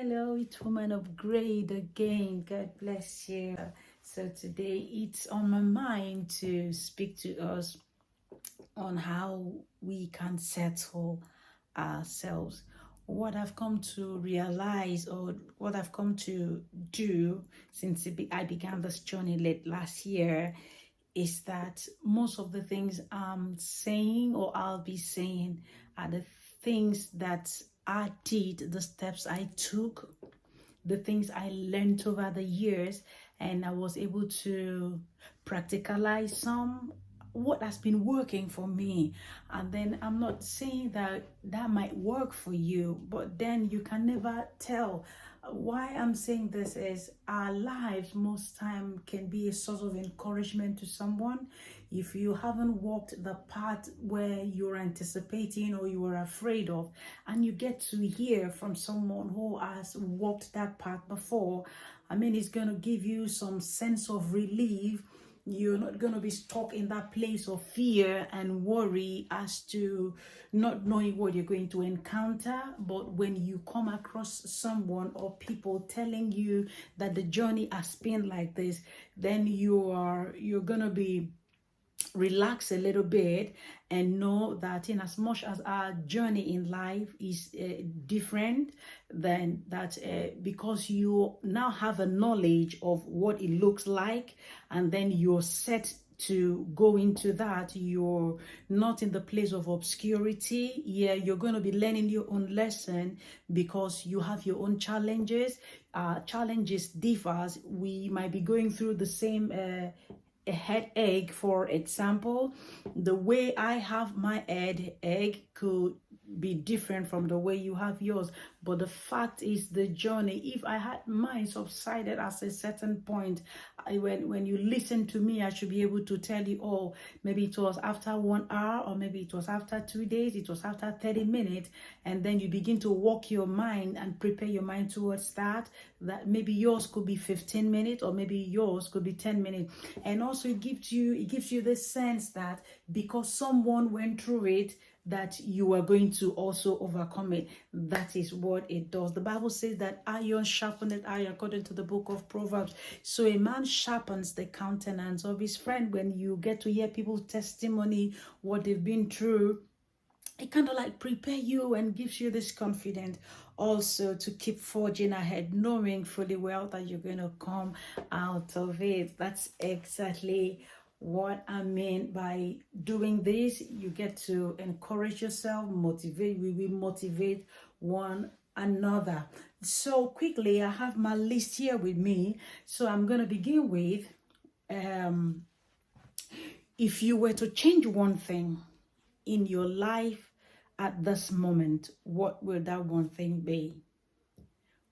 Hello, it's Woman of Grade again. God bless you. So today it's on my mind to speak to us on how we can settle ourselves. What I've come to realize, or what I've come to do since I began this journey late last year, is that most of the things I'm saying or I'll be saying are the things that I did, the steps I took, the things I learned over the years, and I was able to practicalize some what has been working for me. And then I'm not saying that that might work for you, but then you can never tell. Why I'm saying this is our lives most time can be a source of encouragement to someone. If you haven't walked the path where you're anticipating or you are afraid of, and you get to hear from someone who has walked that path before, it's going to give you some sense of relief. You're not going to be stuck in that place of fear and worry as to not knowing what you're going to encounter. But when you come across someone or people telling you that the journey has been like this, then you're going to be relax a little bit and know that in as much as our journey in life is different, then that because you now have a knowledge of what it looks like, and then you're set to go into that, you're not in the place of obscurity. Yeah, you're going to be learning your own lesson because you have your own challenges. Challenges differs. We might be going through the same a headache, for example. The way I have my headache could be different from the way you have yours, but the fact is the journey. If I had mine subsided at a certain point, when you listen to me, I should be able to tell you, oh, maybe it was after 1 hour, or maybe it was after 2 days, it was after 30 minutes, and then you begin to walk your mind and prepare your mind towards that maybe yours could be 15 minutes, or maybe yours could be 10 minutes. And also it gives you this sense that because someone went through it, that you are going to also overcome it. That is what it does. The Bible says that iron sharpened iron, according to the book of Proverbs. So a man sharpens the countenance of his friend. When you get to hear people's testimony, what they've been through, it kind of like prepare you and gives you this confidence also to keep forging ahead, knowing fully well that you're going to come out of it. That's exactly what I mean by doing this. You get to encourage yourself, motivate. We will motivate one another. So quickly, I have my list here with me. So I'm going to begin with if you were to change one thing in your life at this moment, what would that one thing be?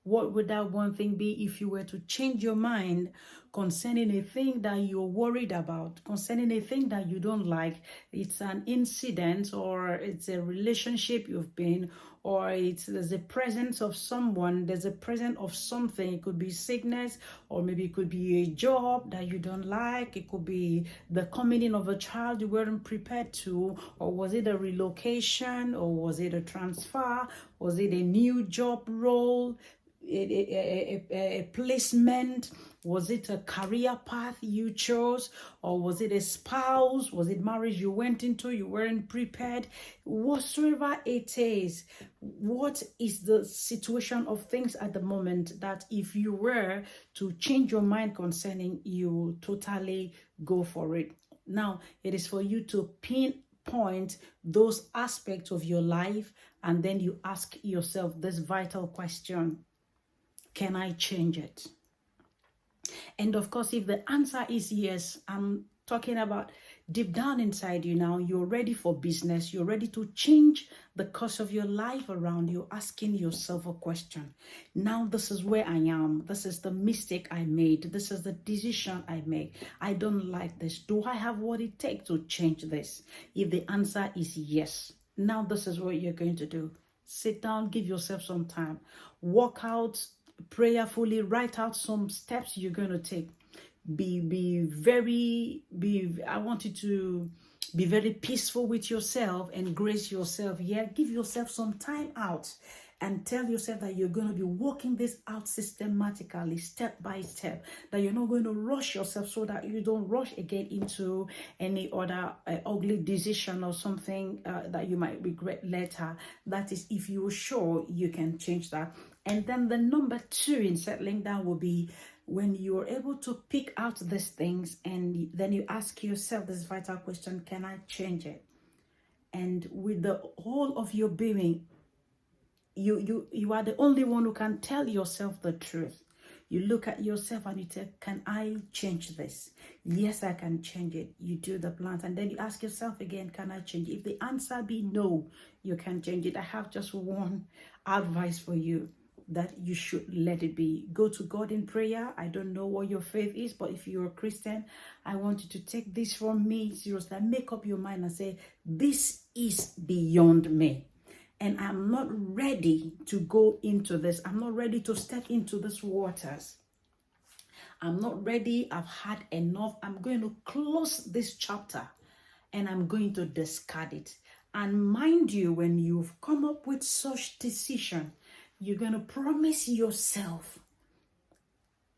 What would that one thing be if you were to change your mind concerning a thing that you're worried about, concerning a thing that you don't like? It's an incident, or it's a relationship you've been, or there's a presence of someone, there's a presence of something. It could be sickness, or maybe it could be a job that you don't like. It could be the coming in of a child you weren't prepared to, or was it a relocation, or was it a transfer, was it a new job role, a placement? Was it a career path you chose, or was it a spouse? Was it marriage you went into, you weren't prepared? Whatsoever it is, what is the situation of things at the moment that if you were to change your mind concerning, you totally go for it? Now it is for you to pinpoint those aspects of your life, and then you ask yourself this vital question: can I change it? And of course, if the answer is yes, I'm talking about deep down inside you now, you're ready for business, you're ready to change the course of your life around you, asking yourself a question. Now, this is where I am. This is the mistake I made. This is the decision I made. I don't like this. Do I have what it takes to change this? If the answer is yes, now this is what you're going to do. Sit down, give yourself some time, walk out prayerfully, write out some steps you're going to take. I want you to be very peaceful with yourself and grace yourself. Yeah, give yourself some time out and tell yourself that you're going to be working this out systematically, step by step, that you're not going to rush yourself so that you don't rush again into any other ugly decision or something that you might regret later. That is, if you're sure you can change that. And then the number 2 in settling down will be when you're able to pick out these things, and then you ask yourself this vital question: can I change it? And with the whole of your being, you are the only one who can tell yourself the truth. You look at yourself and you say, can I change this? Yes, I can change it. You do the plans, and then you ask yourself again, can I change it? If the answer be no, you can change it. I have just one advice for you, that you should let it be. Go to God in prayer. I don't know what your faith is, but if you're a Christian, I want you to take this from me seriously. Make up your mind and say, this is beyond me, and I'm not ready to go into this. I'm not ready to step into these waters. I'm not ready. I've had enough. I'm going to close this chapter and I'm going to discard it. And mind you, when you've come up with such decision, you're going to promise yourself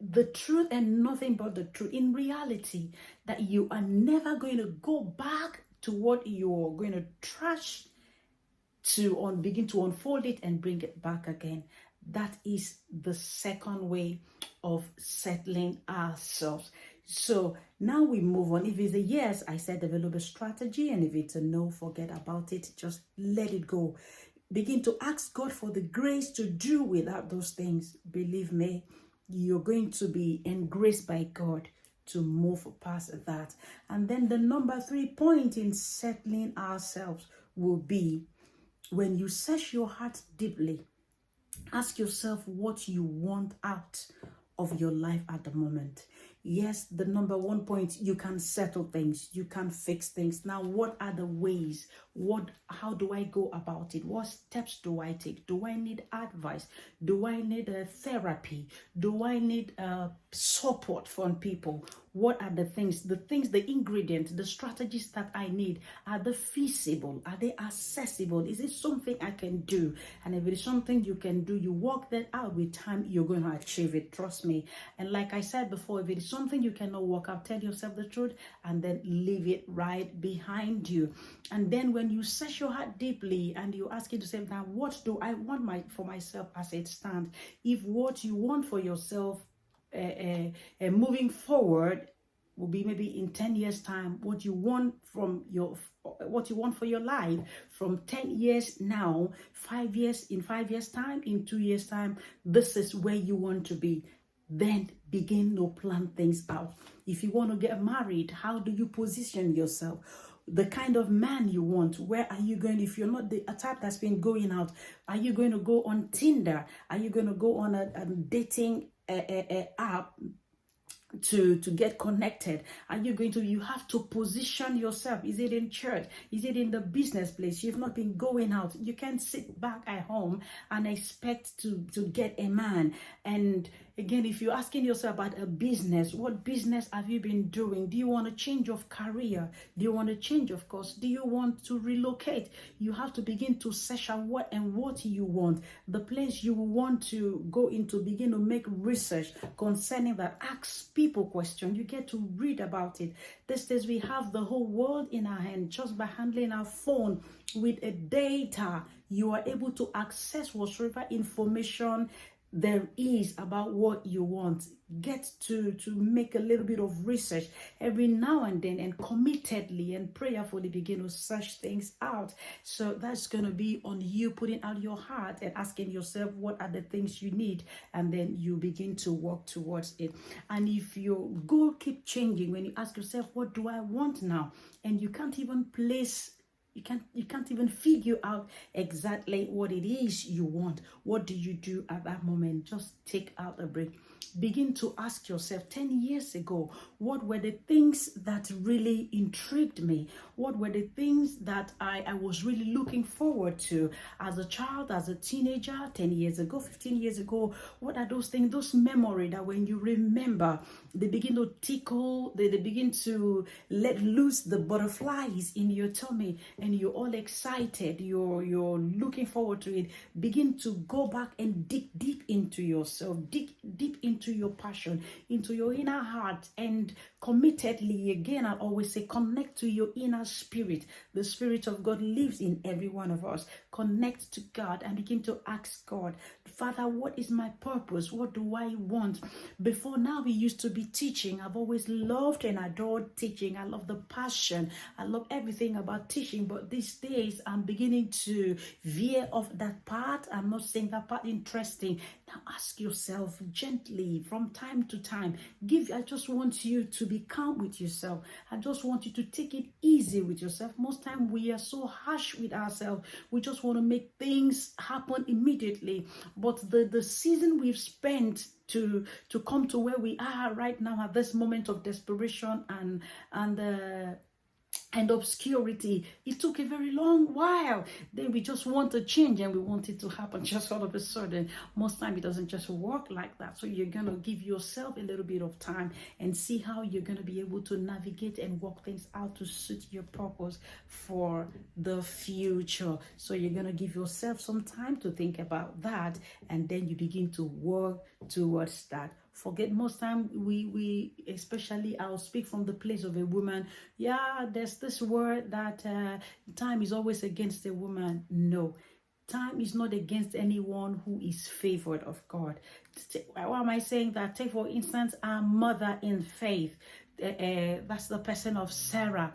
the truth and nothing but the truth. In reality, that you are never going to go back to what you're going to trash, to begin to unfold it and bring it back again. That is the second way of settling ourselves. So now we move on. If it's a yes, I said develop a strategy, and if it's a no, forget about it. Just let it go. Begin to ask God for the grace to do without those things. Believe me, you're going to be engraced by God to move past that. And then the number 3 point in settling ourselves will be, when you search your heart deeply, ask yourself what you want out of your life at the moment. Yes, the number 1 point, you can settle things, you can fix things. Now, what are the ways? How do I go about it? What steps do I take? Do I need advice? Do I need a therapy? Do I need support from people? What are the ingredients, the strategies that I need? Are they feasible? Are they accessible? Is it something I can do? And if it is something you can do, you work that out. With time, you're going to achieve it. Trust me. And like I said before, if it is something you cannot work out, tell yourself the truth and then leave it right behind you. And then when you search your heart deeply and you ask yourself, now, what do I want for myself as it stands? If what you want for yourself moving forward will be maybe in 10 years time, what you want for your life from 10 years now, 5 years, in 5 years time, in 2 years time, this is where you want to be. Then begin to plan things out. If you want to get married, how do you position yourself? The kind of man you want, where are you going? If you're not the type that's been going out, are you going to go on Tinder? Are you going to go on a dating app to get connected? Are you going to, you have to position yourself. Is it in church? Is it in the business place? You've not been going out. You can't sit back at home and expect to get a man. And again, if you're asking yourself about a business, what business have you been doing? Do you want a change of career? Do you want a change of course? Do you want to relocate? You have to begin to search out what you want. The place you want to go into, begin to make research concerning that. Ask people questions. You get to read about it. These days we have the whole world in our hand. Just by handling our phone with a data, you are able to access whatever information there is about what you want. Get to make a little bit of research every now and then, and committedly and prayerfully begin to search things out. So that's going to be on you, putting out your heart and asking yourself what are the things you need, and then you begin to work towards it. And if your goal keep changing, when you ask yourself, what do I want now? And you can't even place, you can't even figure out exactly what it is you want. What do you do at that moment? Just take out a break. Begin to ask yourself, 10 years ago, what were the things that really intrigued me? What were the things that I was really looking forward to as a child, as a teenager, 10 years ago, 15 years ago? What are those things, those memories that when you remember, they begin to tickle, they begin to let loose the butterflies in your tummy, and you're all excited, you're looking forward to it, begin to go back and dig deep into yourself, dig deep into your passion, into your inner heart, and committedly, again, I always say, connect to your inner spirit. The Spirit of God lives in every one of us. Connect to God and begin to ask God, Father, what is my purpose? What do I want? Before now, we used to be teaching. I've always loved and adored teaching. I love the passion. I love everything about teaching. But these days, I'm beginning to veer off that path. I'm not saying that part interesting. Now ask yourself gently from time to time. I just want you to be calm with yourself. I just want you to take it easy with yourself. Most time we are so harsh with ourselves. We just want to make things happen immediately. But the season we've spent to come to where we are right now at this moment of desperation and obscurity, it took a very long while. Then we just want a change and we want it to happen just all of a sudden. Most time it doesn't just work like that. So you're going to give yourself a little bit of time and see how you're going to be able to navigate and work things out to suit your purpose for the future. So you're going to give yourself some time to think about that, and then you begin to work towards that. Forget, most time we especially, I'll speak from the place of a woman. Yeah, there's this word that time is always against a woman. No, time is not against anyone who is favored of God. Why am I saying that? Take for instance our mother in faith. That's the person of Sarah.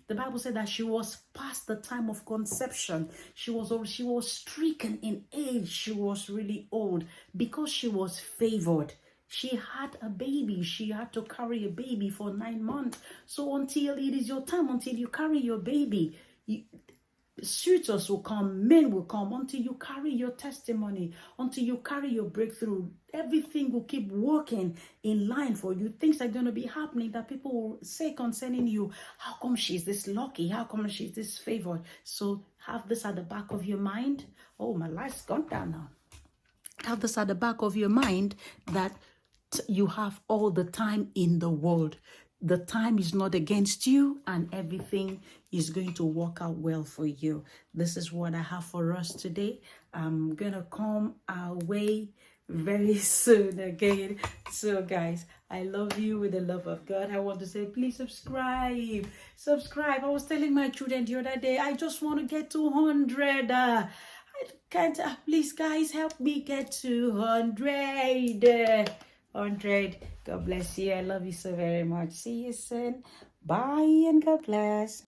The Bible said that she was past the time of conception. She was stricken in age. She was really old because she was favored. She had a baby. She had to carry a baby for 9 months. So until it is your time, until you carry your baby, suitors will come, men will come, until you carry your testimony, until you carry your breakthrough. Everything will keep working in line for you. Things are going to be happening that people will say concerning you. How come she's this lucky? How come she's this favored? So have this at the back of your mind. Oh, my life's gone down now. Have this at the back of your mind that you have all the time in the world. The time is not against you, and everything is going to work out well for you. This is what I have for us today. I'm gonna come our way very soon again. So guys, I love you with the love of God. I want to say, please subscribe. I was telling my children the other day, I just want to get to 100. I can't, please guys, help me get to 100. 100. God bless you. I love you so very much. See you soon. Bye and God bless.